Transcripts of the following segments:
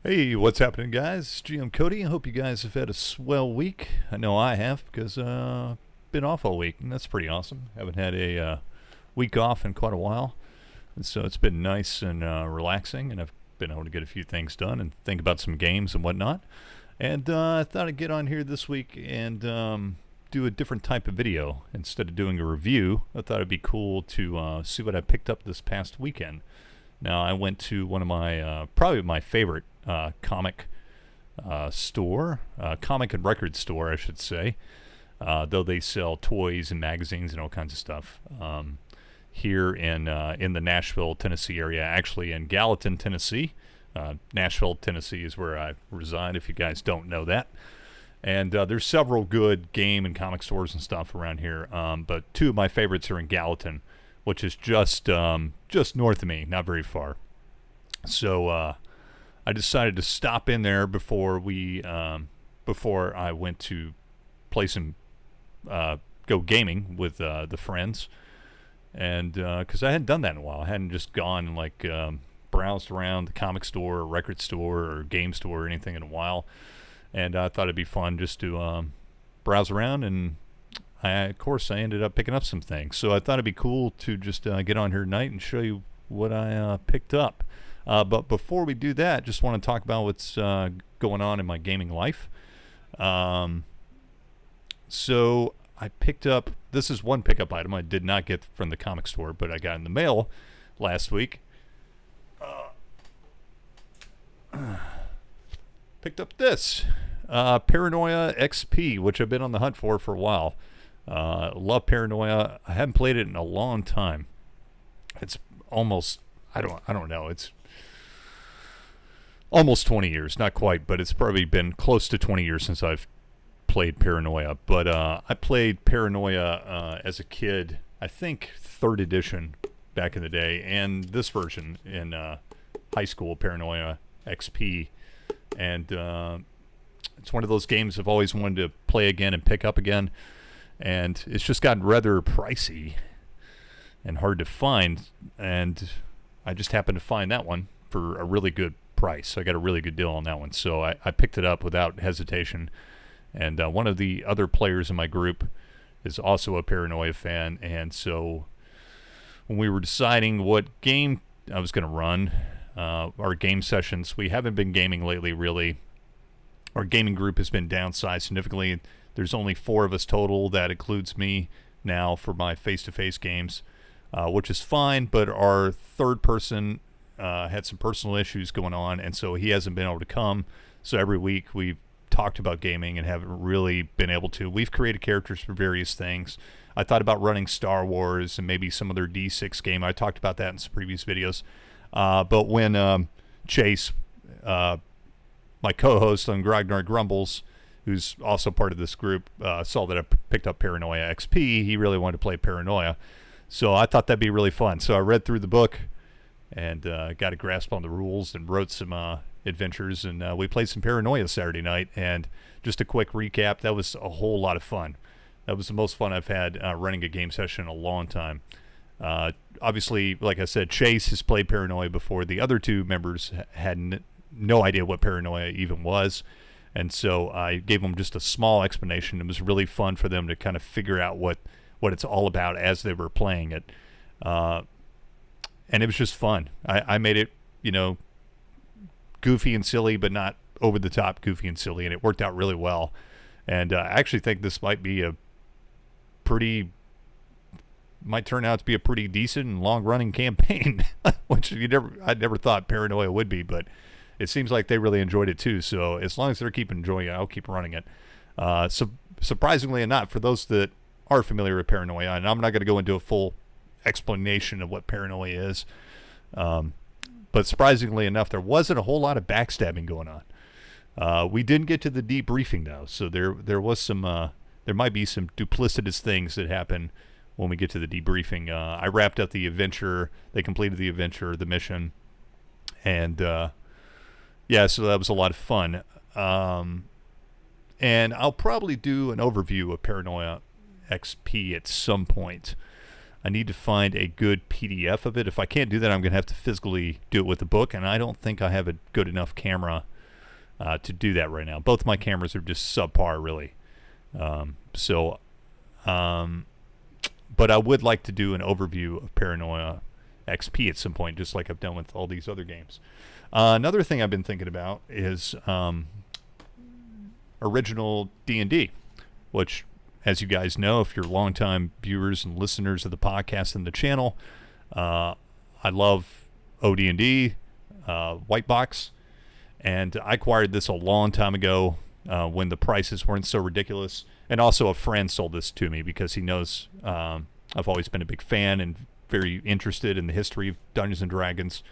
Hey, what's happening, guys? It's GM Cody. I hope you guys have had a swell week. I know I have because been off all week, and that's pretty awesome. Haven't had a week off in quite a while, and so it's been nice and relaxing, and I've been able to get a few things done and think about some games and whatnot. And I thought I'd get on here this week and do a different type of video instead of doing a review. I thought it'd be cool to see what I picked up this past weekend. Now, I went to one of my, probably my favorite comic store, comic and record store, I should say, though they sell toys and magazines and all kinds of stuff. Here in the Nashville, Tennessee area, actually in Gallatin, Tennessee. Nashville, Tennessee is where I reside, if you guys don't know that. And there's several good game and comic stores and stuff around here, but two of my favorites are in Gallatin, which is just north of me, not very far. So I decided to stop in there before I went to play some go gaming with the friends, and because I hadn't done that in a while, I hadn't just gone and like browsed around the comic store or record store or game store or anything in a while, and I thought it'd be fun just to browse around, and of course I ended up picking up some things. So I thought it'd be cool to just get on here tonight and show you what I picked up. But before we do that, just want to talk about what's going on in my gaming life. So I picked up, this is one pickup item I did not get from the comic store, but I got in the mail last week. Picked up this Paranoia XP, which I've been on the hunt for a while. Love Paranoia. I haven't played it in a long time. It's almost, I don't know, it's almost 20 years, not quite, but it's probably been close to 20 years since I've played Paranoia. But I played Paranoia as a kid, I think 3rd edition back in the day, and this version in high school, Paranoia XP. And it's one of those games I've always wanted to play again and pick up again. And it's just gotten rather pricey and hard to find. And I just happened to find that one for a really good price. I got a really good deal on that one. So I picked it up without hesitation. And one of the other players in my group is also a Paranoia fan. And so when we were deciding what game I was going to run, our game sessions, we haven't been gaming lately, really. Our gaming group has been downsized significantly. There's only 4 of us total. That includes me now for my face-to-face games, which is fine, but our third person had some personal issues going on, and so he hasn't been able to come. So every week we've talked about gaming and haven't really been able to. We've created characters for various things. I thought about running Star Wars and maybe some other D6 game. I talked about that in some previous videos. But when Chase, my co-host on Grognard Grumbles, who's also part of this group, saw that I picked up Paranoia XP, he really wanted to play Paranoia. So I thought that'd be really fun. So I read through the book and got a grasp on the rules and wrote some adventures. And we played some Paranoia Saturday night. And just a quick recap, that was a whole lot of fun. That was the most fun I've had running a game session in a long time. Obviously, like I said, Chase has played Paranoia before. The other 2 members had no idea what Paranoia even was. And so I gave them just a small explanation. It was really fun for them to kind of figure out what it's all about as they were playing it. And it was just fun. I made it, goofy and silly, but not over the top goofy and silly. And it worked out really well. And I actually think this might turn out to be a pretty decent and long-running campaign, which I'd never thought Paranoia would be, but it seems like they really enjoyed it too. So as long as they're keep enjoying it, I'll keep running it. So surprisingly enough, for those that are familiar with Paranoia, and I'm not going to go into a full explanation of what Paranoia is, but surprisingly enough, there wasn't a whole lot of backstabbing going on. We didn't get to the debriefing though, so there was some there might be some duplicitous things that happen when we get to the debriefing. I wrapped up the adventure. They completed the adventure, the mission, and yeah, so that was a lot of fun. And I'll probably do an overview of Paranoia XP at some point. I need to find a good PDF of it. If I can't do that, I'm going to have to physically do it with the book, and I don't think I have a good enough camera to do that right now. Both my cameras are just subpar, really. But I would like to do an overview of Paranoia XP at some point, just like I've done with all these other games. Another thing I've been thinking about is original D&D, which, as you guys know, if you're longtime viewers and listeners of the podcast and the channel, I love OD&D, White Box, and I acquired this a long time ago when the prices weren't so ridiculous. And also a friend sold this to me because he knows I've always been a big fan and very interested in the history of Dungeons & Dragons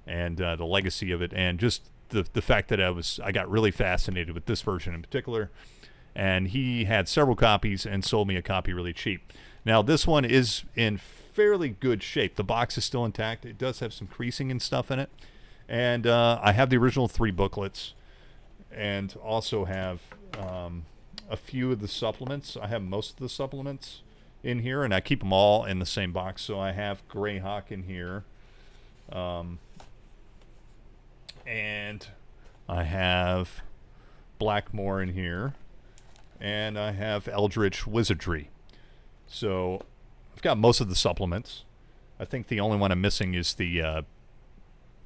and the legacy of it, and just the fact that I got really fascinated with this version in particular. And he had several copies and sold me a copy really cheap. Now, this one is in fairly good shape. The box is still intact. It does have some creasing and stuff in it. And I have the original 3 booklets and also have a few of the supplements. I have most of the supplements in here, and I keep them all in the same box. So I have Greyhawk in here. And I have Blackmore in here. And I have Eldritch Wizardry. So I've got most of the supplements. I think the only one I'm missing is the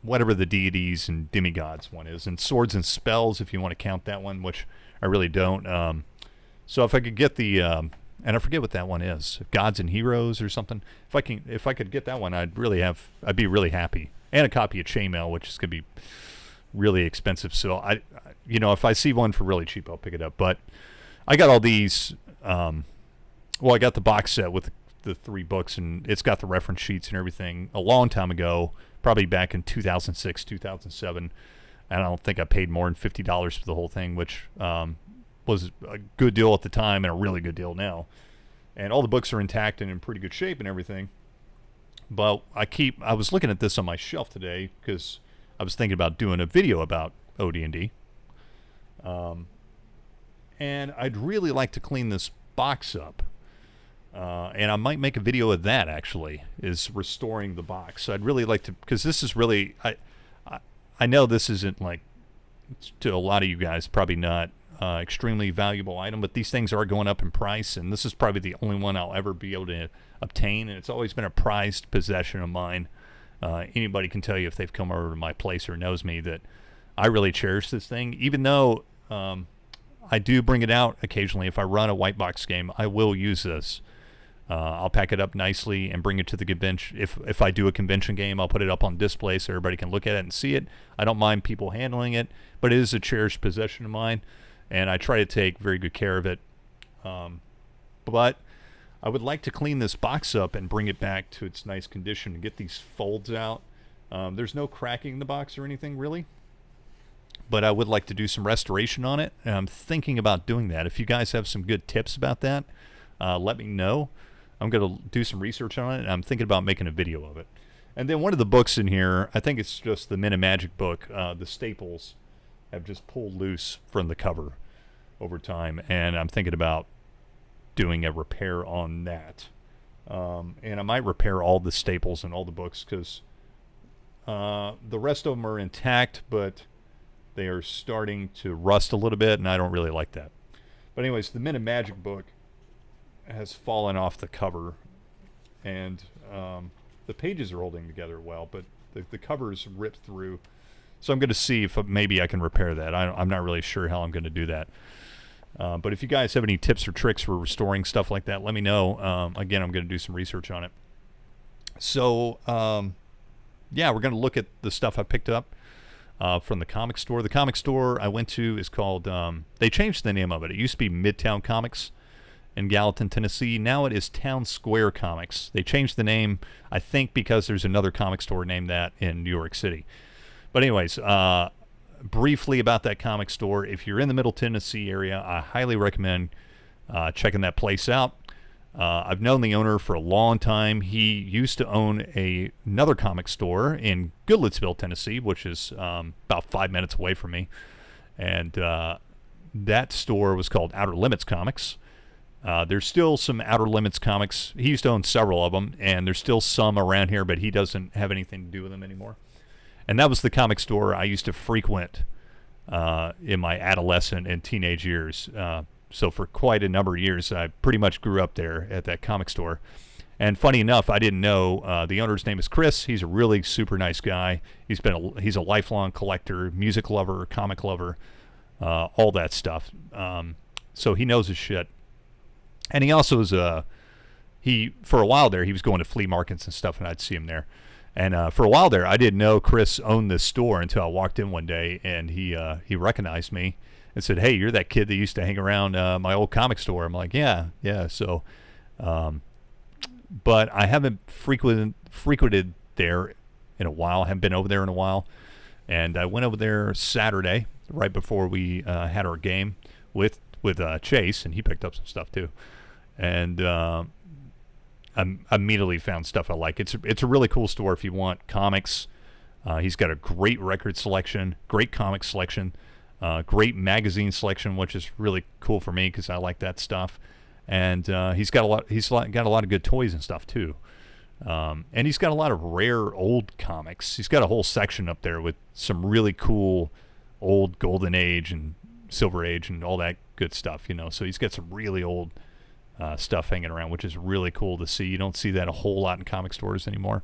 whatever the deities and demigods one is, and Swords and Spells, if you want to count that one, which I really don't. So if I could get the and I forget what that one is, Gods and Heroes or something. If I could get that one, I'd be really happy. And a copy of Chainmail, which is gonna be really expensive. So if I see one for really cheap, I'll pick it up. But I got all these. I got the box set with the 3 books, and it's got the reference sheets and everything a long time ago, probably back in 2006, 2007. And I don't think I paid more than $50 for the whole thing, which was a good deal at the time and a really good deal now. And all the books are intact and in pretty good shape and everything. But I was looking at this on my shelf today because I was thinking about doing a video about OD&D. And I'd really like to clean this box up. And I might make a video of that, actually, is restoring the box. So I'd really like to, because this is really, I know this isn't, like, to a lot of you guys, probably not extremely valuable item, but these things are going up in price, and this is probably the only one I'll ever be able to obtain, and it's always been a prized possession of mine. Anybody can tell you if they've come over to my place or knows me that I really cherish this thing, even though I do bring it out occasionally. If I run a white box game, I will use this. I'll pack it up nicely and bring it to the convention. If I do a convention game, I'll put it up on display so everybody can look at it and see it. I don't mind people handling it, but it is a cherished possession of mine, and I try to take very good care of it. But I would like to clean this box up and bring it back to its nice condition and get these folds out. There's no cracking in the box or anything, really. But I would like to do some restoration on it, and I'm thinking about doing that. If you guys have some good tips about that, let me know. I'm going to do some research on it, and I'm thinking about making a video of it. And then one of the books in here, I think it's just the Min and Magic book, the staples have just pulled loose from the cover over time, and I'm thinking about doing a repair on that. And I might repair all the staples in all the books, because the rest of them are intact, but they are starting to rust a little bit, and I don't really like that. But anyways, the Min and Magic book has fallen off the cover, and the pages are holding together well, but the cover is ripped through. So I'm going to see if maybe I can repair that. I'm not really sure how I'm going to do that. But if you guys have any tips or tricks for restoring stuff like that, let me know. Again, I'm going to do some research on it. So, yeah, we're going to look at the stuff I picked up from the comic store. The comic store I went to is called, they changed the name of it. It used to be Midtown Comics in Gallatin, Tennessee. Now it is Town Square Comics. They changed the name, I think, because there's another comic store named that in New York City. But anyways, briefly about that comic store. If you're in the Middle Tennessee area, I highly recommend checking that place out. I've known the owner for a long time. He used to own another comic store in Goodlettsville, Tennessee, which is about 5 minutes away from me. And that store was called Outer Limits Comics. There's still some Outer Limits comics. He used to own several of them, and there's still some around here, but he doesn't have anything to do with them anymore. And that was the comic store I used to frequent in my adolescent and teenage years. So for quite a number of years, I pretty much grew up there at that comic store. And funny enough, I didn't know the owner's name is Chris. He's a really super nice guy. He's a lifelong collector, music lover, comic lover, all that stuff. So he knows his shit. And he also is for a while there, he was going to flea markets and stuff, and I'd see him there. And for a while there, I didn't know Chris owned this store until I walked in one day, and he recognized me and said, "Hey, you're that kid that used to hang around my old comic store." I'm like, yeah. So, but I haven't frequented there in a while. I haven't been over there in a while. And I went over there Saturday, right before we had our game with Chase, and he picked up some stuff too. And I immediately found stuff I like. It's a really cool store if you want comics. He's got a great record selection, great comic selection, great magazine selection, which is really cool for me because I like that stuff. And he's got a lot of good toys and stuff too. And he's got a lot of rare old comics. He's got a whole section up there with some really cool old Golden Age and Silver Age and all that good stuff, So he's got some really old stuff hanging around, which is really cool to see. You don't see that a whole lot in comic stores anymore.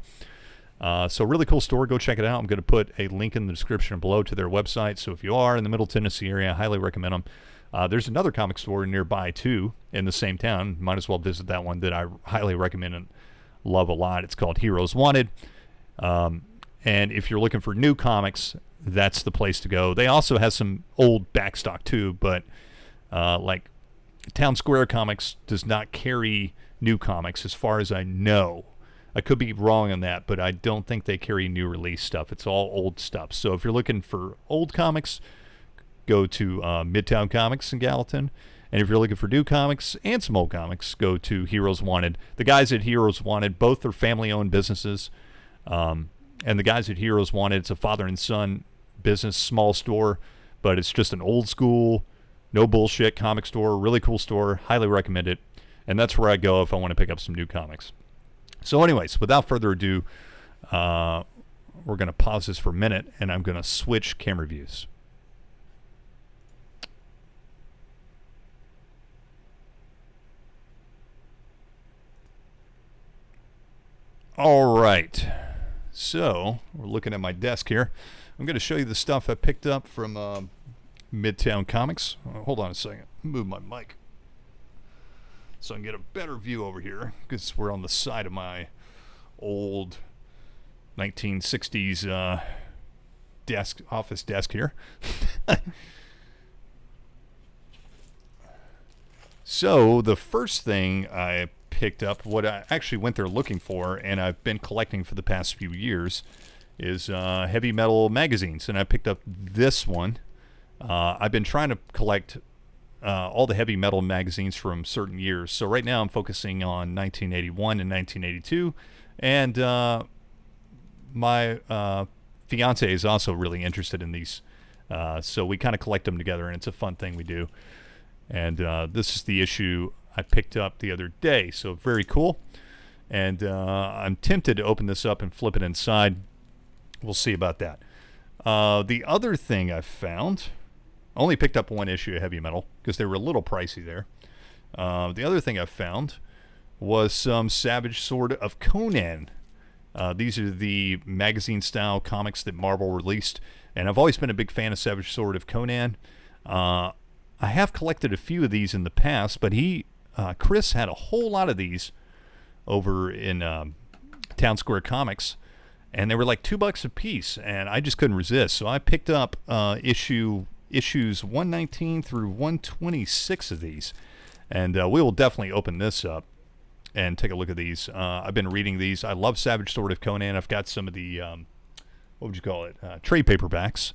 So really cool store. Go check it out. I'm going to put a link in the description below to their website. So if you are in the Middle Tennessee area, I highly recommend them. There's another comic store nearby too in the same town. Might as well visit that one that I highly recommend and love a lot. It's called Heroes Wanted. And if you're looking for new comics, that's the place to go. They also have some old backstock too, but like Town Square Comics does not carry new comics as far as I know. I could be wrong on that, but I don't think they carry new release stuff. It's all old stuff. So if you're looking for old comics, go to Midtown Comics in Gallatin. And if you're looking for new comics and some old comics, go to Heroes Wanted. The guys at Heroes Wanted, both are family-owned businesses. And the guys at Heroes Wanted, it's a father and son business, small store, but it's just an old school, no bullshit comic store, really cool store. Highly recommend it. And that's where I go if I want to pick up some new comics. So anyways, without further ado, we're going to pause this for a minute, and I'm going to switch camera views. All right. So we're looking at my desk here. I'm going to show you the stuff I picked up from Midtown Comics. Hold on a second. Move my mic so I can get a better view over here because we're on the side of my old 1960s office desk here. So the first thing I picked up, what I actually went there looking for, and I've been collecting for the past few years, is heavy metal magazines, and I picked up this one. I've been trying to collect all the heavy metal magazines from certain years. So right now I'm focusing on 1981 and 1982, and my fiance is also really interested in these. So we kind of collect them together, and it's a fun thing we do. And this is the issue I picked up the other day, so very cool. And I'm tempted to open this up and flip it inside. We'll see about that. The other thing I found, I only picked up one issue of Heavy Metal because they were a little pricey there. The other thing I found was some Savage Sword of Conan. These are the magazine-style comics that Marvel released, and I've always been a big fan of Savage Sword of Conan. I have collected a few of these in the past, but Chris had a whole lot of these over in Town Square Comics, and they were like $2 a piece, and I just couldn't resist. So I picked up issues 119 through 126 of these, and we will definitely open this up and take a look at these. I've been reading these. I love Savage Sword of Conan. I've got some of the what would you call it, trade paperbacks,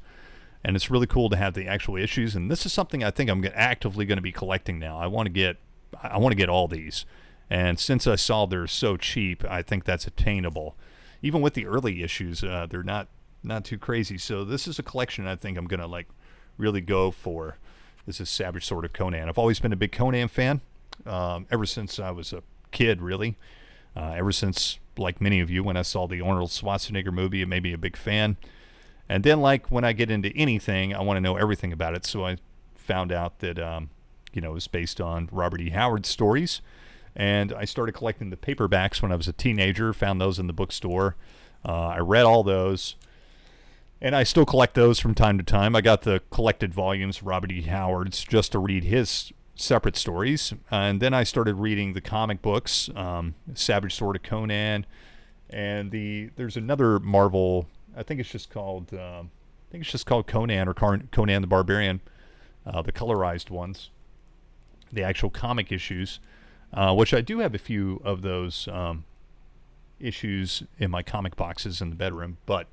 and it's really cool to have the actual issues. And this is something I think I'm actively going to be collecting now. I want to get all these, and since I saw they're so cheap, I think that's attainable. Even with the early issues, they're not too crazy. So this is a collection I think I'm gonna really go for. This is Savage Sword of Conan. I've always been a big Conan fan, ever since I was a kid, really. Ever since, like many of you, when I saw the Arnold Schwarzenegger movie, it made me a big fan. And then, like, when I get into anything, I want to know everything about it. So I found out that, it was based on Robert E. Howard's stories. And I started collecting the paperbacks when I was a teenager, found those in the bookstore. I read all those. And I still collect those from time to time. I got the collected volumes, Robert E. Howard's, just to read his separate stories. And then I started reading the comic books, Savage Sword of Conan. And there's another Marvel, I think it's just called Conan or Conan the Barbarian, the colorized ones, the actual comic issues. Which I do have a few of those issues in my comic boxes in the bedroom. But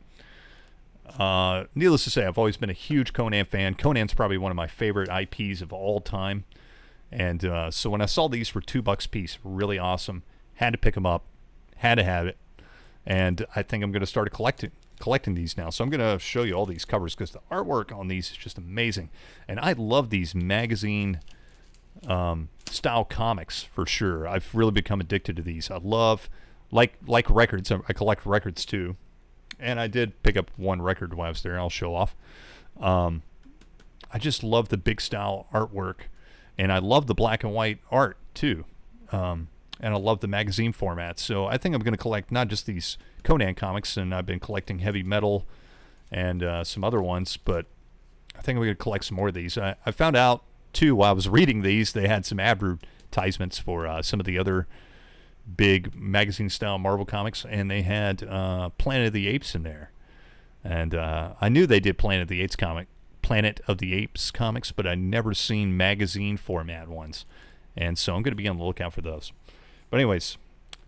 needless to say, I've always been a huge Conan fan. Conan's probably one of my favorite IPs of all time. And so when I saw these for $2 a piece, really awesome. Had to pick them up. Had to have it. And I think I'm going to start collecting these now. So I'm going to show you all these covers because the artwork on these is just amazing. And I love these magazine style comics for sure. I've really become addicted to these. I love, like records. I collect records too, and I did pick up one record while I was there. I'll show off. I just love the big style artwork, and I love the black and white art too. And I love the magazine format. So I think I'm going to collect not just these Conan comics, and I've been collecting Heavy Metal and some other ones, but I think I'm going to collect some more of these. I found out too, while I was reading these, they had some advertisements for some of the other big magazine-style Marvel comics, and they had Planet of the Apes in there. And I knew they did Planet of the Apes comics, but I'd never seen magazine format ones. And so I'm going to be on the lookout for those. But anyways,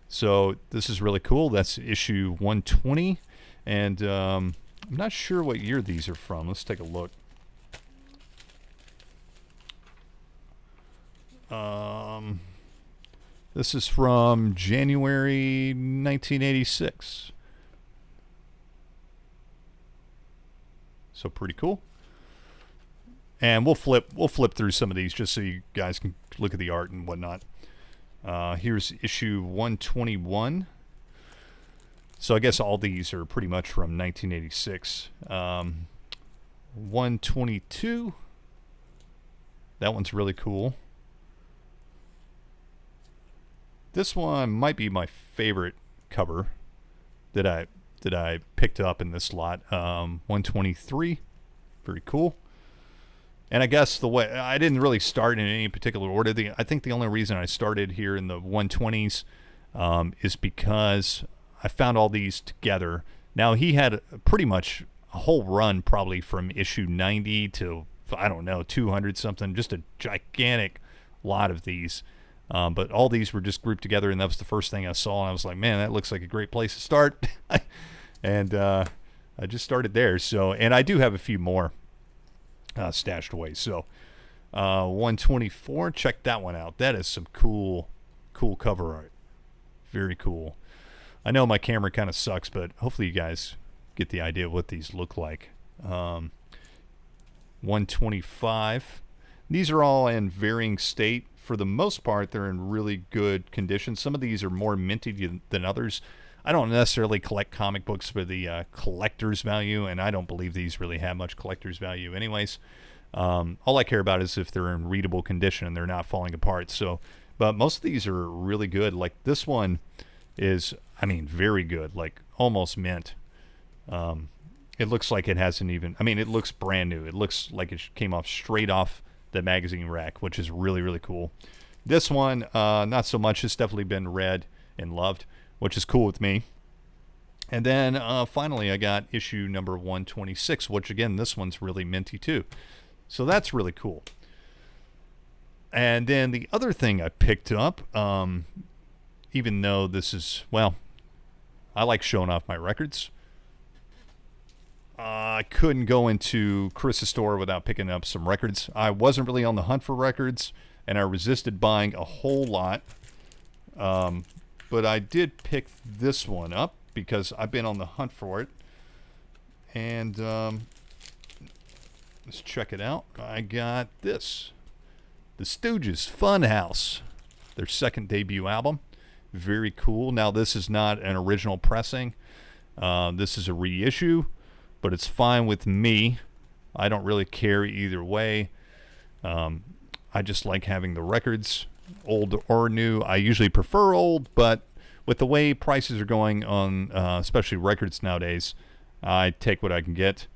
so this is really cool. That's issue 120, and I'm not sure what year these are from. Let's take a look. This is from January 1986. So pretty cool. And we'll flip through some of these just so you guys can look at the art and whatnot. Here's issue 121. So I guess all these are pretty much from 1986. 122. That one's really cool. This one might be my favorite cover that I picked up in this lot. 123, very cool. And I guess the way I didn't really start in any particular order. I think the only reason I started here in the 120s is because I found all these together. Now he had pretty much a whole run, probably from issue 90 to 200 something, just a gigantic lot of these. But all these were just grouped together, and that was the first thing I saw, and I was like, man, that looks like a great place to start. And I just started there. So, and I do have a few more stashed away. So 124, check that one out. That is some cool cover art. Very cool. I know my camera kind of sucks, but hopefully you guys get the idea of what these look like. 125. These are all in varying state. For the most part, they're in really good condition. Some of these are more minty than others. I don't necessarily collect comic books for the collector's value, and I don't believe these really have much collector's value anyways. All I care about is if they're in readable condition and they're not falling apart. So, but most of these are really good. Like this one is, very good, like almost mint. It looks like it hasn't even, it looks brand new. It looks like it came straight off the magazine rack, which is really, really cool. This one, not so much. It's definitely been read and loved, which is cool with me. And then finally, I got issue number 126, which again, this one's really minty too. So that's really cool. And then the other thing I picked up, even though this is, I like showing off my records. I couldn't go into Chris's store without picking up some records. I wasn't really on the hunt for records, and I resisted buying a whole lot. But I did pick this one up because I've been on the hunt for it. And let's check it out. I got this. The Stooges Funhouse. their second debut album. Very cool. Now, this is not an original pressing. This is a reissue, but it's fine with me. I don't really care either way. I just like having the records, old or new. I usually prefer old, but with the way prices are going on, especially records nowadays, I take what I can get.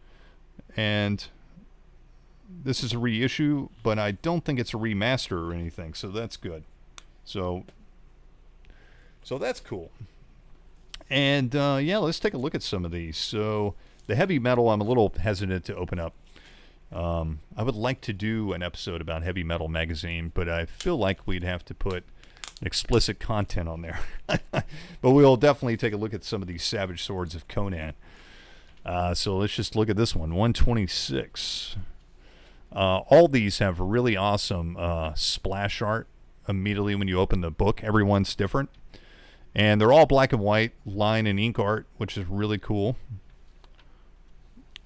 And this is a reissue, but I don't think it's a remaster or anything, so that's good. So that's cool. And yeah, let's take a look at some of these. So the heavy metal, I'm a little hesitant to open up. I would like to do an episode about Heavy Metal Magazine, but I feel like we'd have to put explicit content on there. But we'll definitely take a look at some of these Savage Swords of Conan. So let's just look at this one, 126. All these have really awesome splash art immediately when you open the book. Everyone's different. And they're all black and white, line and ink art, which is really cool.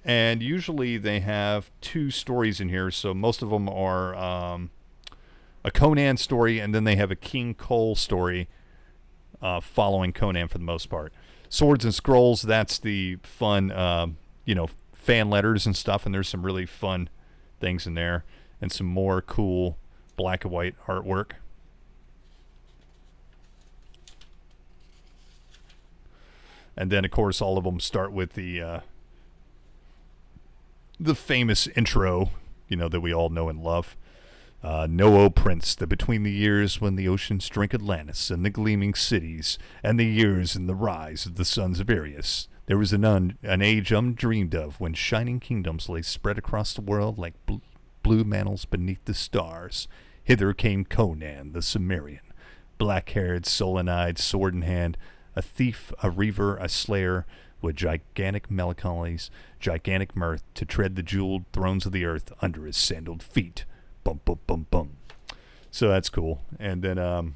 And usually they have 2 stories in here, so most of them are a Conan story, and then they have a King Cole story following Conan for the most part. Swords and Scrolls, that's the fun, fan letters and stuff, and there's some really fun things in there, and some more cool black and white artwork. And then, of course, all of them start with the famous intro, that we all know and love. Know, O Prince, that between the years when the oceans drink Atlantis and the gleaming cities, and the years and the rise of the sons of Aries, there was an age undreamed of when shining kingdoms lay spread across the world like blue mantles beneath the stars. Hither came Conan the Cimmerian, black-haired, sullen-eyed, sword in hand, a thief, a reaver, a slayer, with gigantic melancholies, gigantic mirth, to tread the jeweled thrones of the earth under his sandaled feet. Bum, bum, bum, bum. So that's cool. And then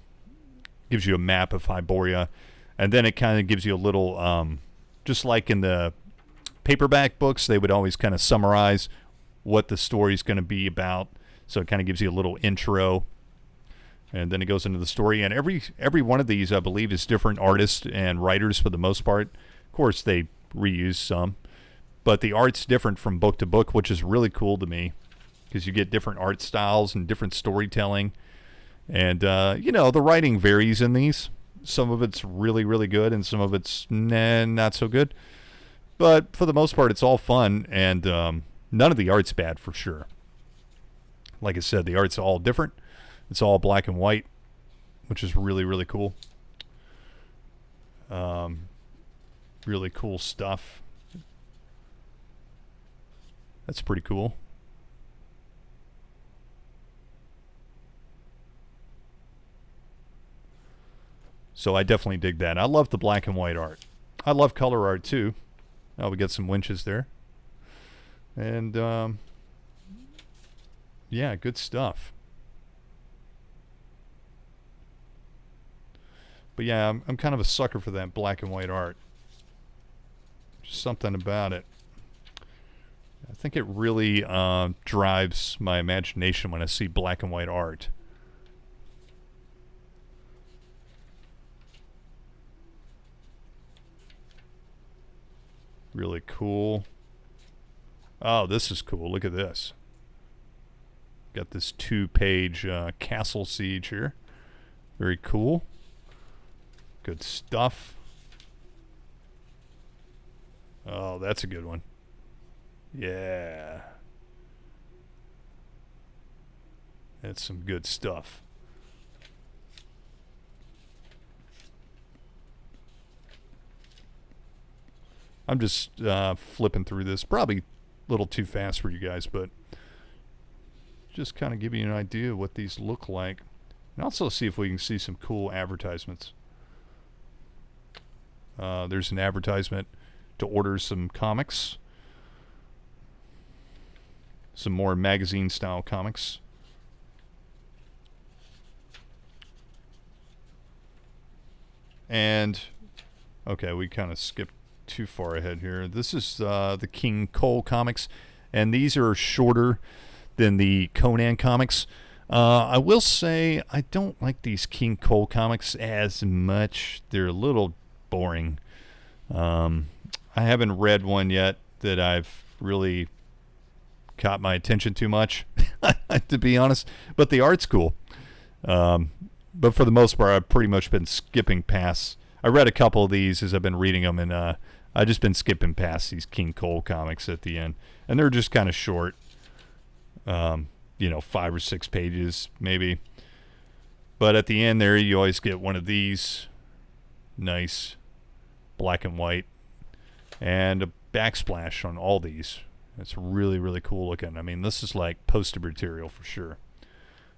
gives you a map of Hyboria. And then it kind of gives you a little, just like in the paperback books, they would always kind of summarize what the story's going to be about. So it kind of gives you a little intro. And then it goes into the story. And every one of these, I believe, is different artists and writers for the most part. Of course, they reuse some. But the art's different from book to book, which is really cool to me, because you get different art styles and different storytelling. And, the writing varies in these. Some of it's really, really good, and some of it's not so good. But for the most part, it's all fun, and none of the art's bad for sure. Like I said, the art's all different. It's all black and white, which is really, really cool. Really cool stuff. That's pretty cool. So I definitely dig that. I love the black and white art. I love color art too. Oh, we got some winches there. And, yeah, good stuff. But yeah, I'm kind of a sucker for that black and white art. Just something about it. I think it really drives my imagination when I see black and white art. Really cool. Oh, this is cool. Look at this. Got this 2-page castle siege here. Very cool. Good stuff. Oh, that's a good one. Yeah. That's some good stuff. I'm just flipping through this. Probably a little too fast for you guys, but just kind of give you an idea of what these look like. And also see if we can see some cool advertisements. There's an advertisement to order some comics. Some more magazine-style comics. And, okay, we kind of skipped too far ahead here. This is the King Cole comics, and these are shorter than the Conan comics. I will say I don't like these King Cole comics as much. They're a little boring. I haven't read one yet that I've really caught my attention too much, to be honest. But the art's cool. But for the most part, I've pretty much been skipping past. I read a couple of these as I've been reading them, and I've just been skipping past these King Cole comics at the end. And they're just kind of short, 5 or 6 pages maybe. But at the end there, you always get one of these nice black and white and a backsplash on all these. It's really, really cool looking. I mean, this is like poster material for sure.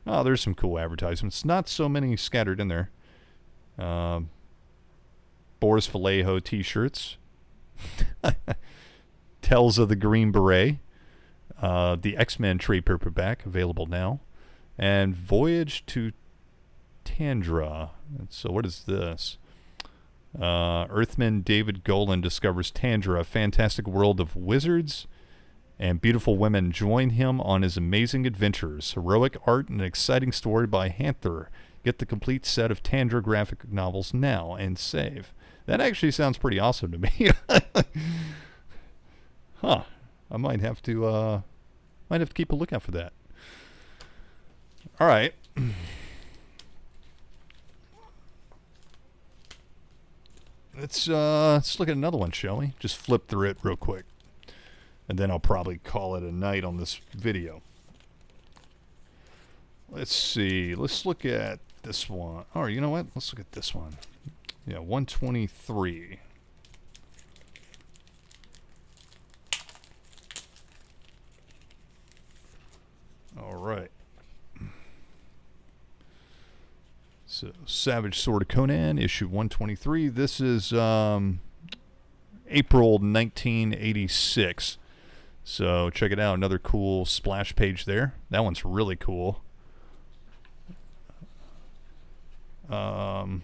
Oh, there's some cool advertisements. Not so many scattered in there. Boris Vallejo t-shirts. Tales of the Green Beret. The X-Men trade paperback available now. And Voyage to Tandra. So what is this? Earthman David Golan discovers Tandra, a fantastic world of wizards and beautiful women. Join him on his amazing adventures. Heroic art and an exciting story by Hanther. Get the complete set of Tandra graphic novels now and save. That actually sounds pretty awesome to me. Huh. I might have to keep a lookout for that. All right. Let's look at another one, shall we? Just flip through it real quick. And then I'll probably call it a night on this video. Let's see. Let's look at this one. Oh, you know what? Let's look at this one. Yeah, 123. All right. So, Savage Sword of Conan, issue 123. This is April 1986. So check it out. Another cool splash page there. That one's really cool. And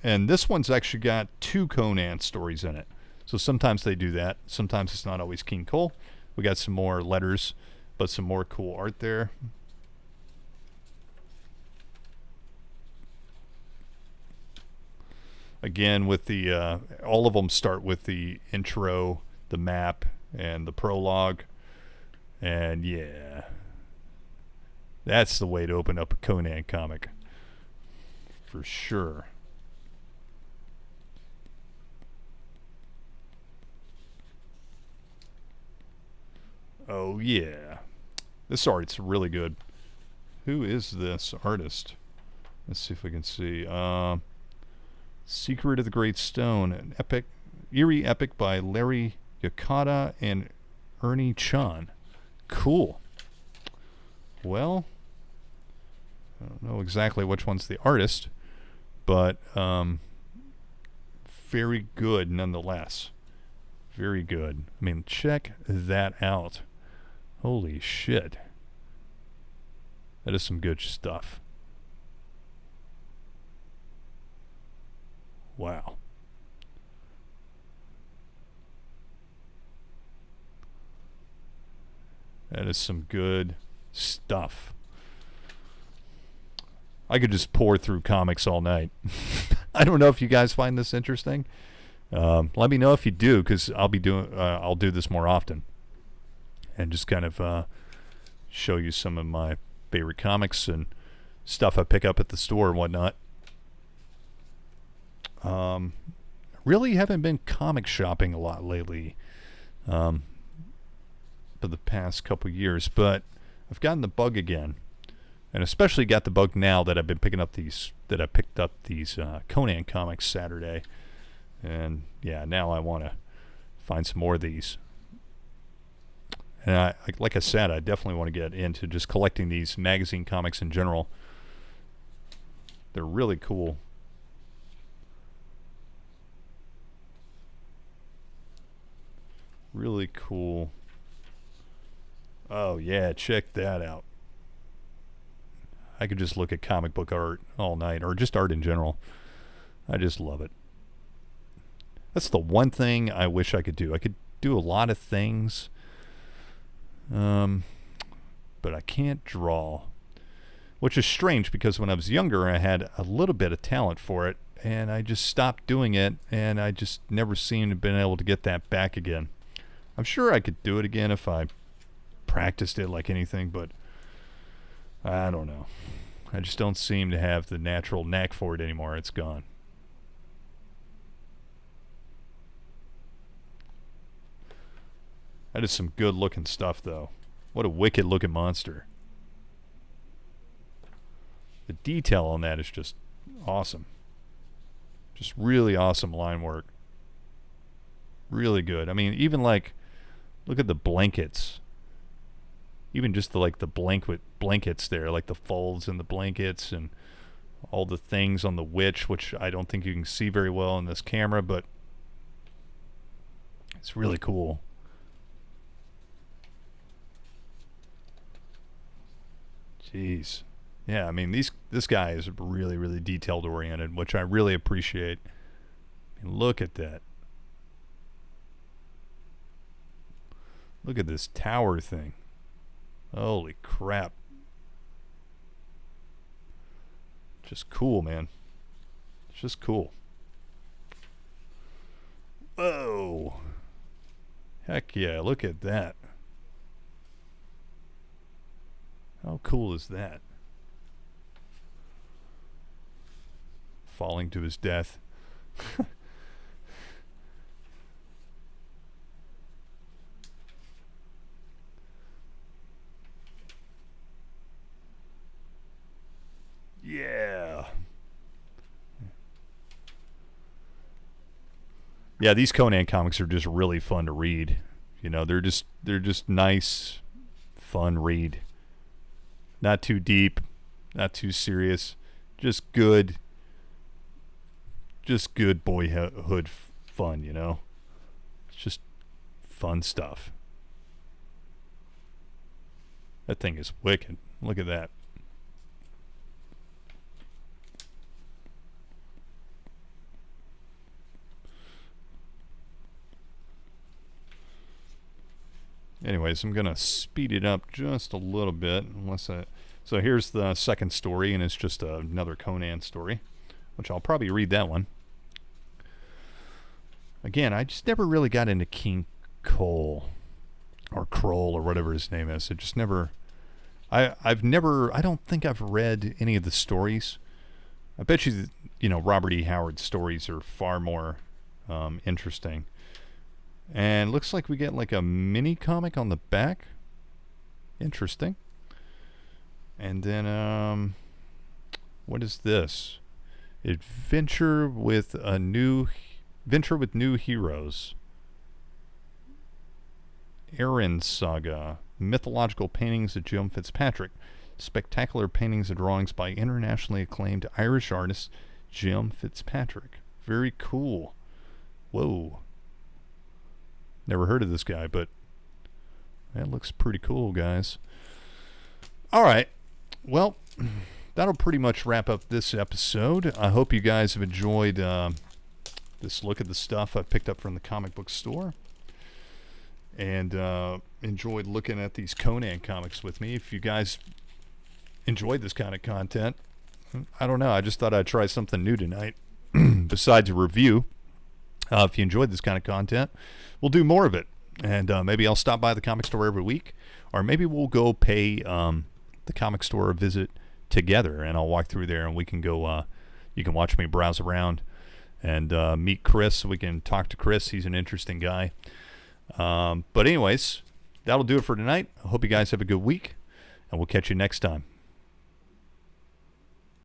this one's actually got 2 Conan stories in it. So sometimes they do that. Sometimes it's not always King Cole. We got some more letters, but some more cool art there. Again, with the all of them start with the intro, the map, and the prologue. And yeah, that's the way to open up a Conan comic for sure. Oh yeah, this art's really good. Who is this artist? Let's see if we can see. Secret of the Great Stone, an eerie epic by Larry Yakata and Ernie Chan. Cool. Well, I don't know exactly which one's the artist, but very good nonetheless. Very good. I mean, check that out. Holy shit. That is some good stuff. Wow. That is some good stuff. I could just pour through comics all night. I don't know if you guys find this interesting. Let me know if you do, because I'll do this more often, and just kind of show you some of my favorite comics and stuff I pick up at the store and whatnot. Really haven't been comic shopping a lot lately, for the past couple years, but I've gotten the bug again, and especially got the bug now that I've been picking up these. That I picked up these Conan comics Saturday, and yeah, now I want to find some more of these. And like I said, I definitely want to get into just collecting these magazine comics in general. They're really cool. Really cool. Oh yeah, check that out. I could just look at comic book art all night, or just art in general. I just love it. That's the one thing I wish I could do. I could do a lot of things, but I can't draw. which is strange because when I was younger, I had a little bit of talent for it, and I just stopped doing it, and I just never seemed to have been able to get that back again. I'm sure I could do it again if I practiced it like anything, but I don't know. I just don't seem to have the natural knack for it anymore. It's gone. That is some good looking stuff, though. What a wicked looking monster. The detail on that is just awesome. Just really awesome line work. Really good. I mean, even like, look at the blankets. Even just the blankets there, like the folds in the blankets and all the things on the witch, which I don't think you can see very well in this camera, but it's really cool. Jeez. Yeah, I mean, this guy is really, really detailed oriented, which I really appreciate. I mean, look at that. Look at this tower thing. Holy crap. Just cool, man. It's just cool. Whoa. Heck yeah, look at that. How cool is that? Falling to his death. Yeah. Yeah, these Conan comics are just really fun to read. You know, they're just nice, fun read. Not too deep, not too serious. Just good boyhood fun, you know? It's just fun stuff. That thing is wicked. Look at that. Anyways, I'm going to speed it up just a little bit. So here's the second story, and it's just another Conan story, which I'll probably read that one. Again, I just never really got into King Cole, or Kroll, or whatever his name is. It just never... I don't think I've read any of the stories. I bet you, Robert E. Howard's stories are far more interesting. And looks like we get like a mini comic on the back. Interesting. And then, what is this? Adventure with New Heroes. Aaron Saga. Mythological paintings of Jim Fitzpatrick. Spectacular paintings and drawings by internationally acclaimed Irish artist Jim Fitzpatrick. Very cool. Whoa. Never heard of this guy, but that looks pretty cool, guys. All right. Well, that'll pretty much wrap up this episode. I hope you guys have enjoyed this look at the stuff I picked up from the comic book store. And enjoyed looking at these Conan comics with me. If you guys enjoyed this kind of content, I don't know. I just thought I'd try something new tonight besides a review. If you enjoyed this kind of content, we'll do more of it. And maybe I'll stop by the comic store every week. Or maybe we'll go pay the comic store a visit together. And I'll walk through there and we can go, you can watch me browse around and meet Chris. We can talk to Chris. He's an interesting guy. But anyways, that'll do it for tonight. I hope you guys have a good week. And we'll catch you next time.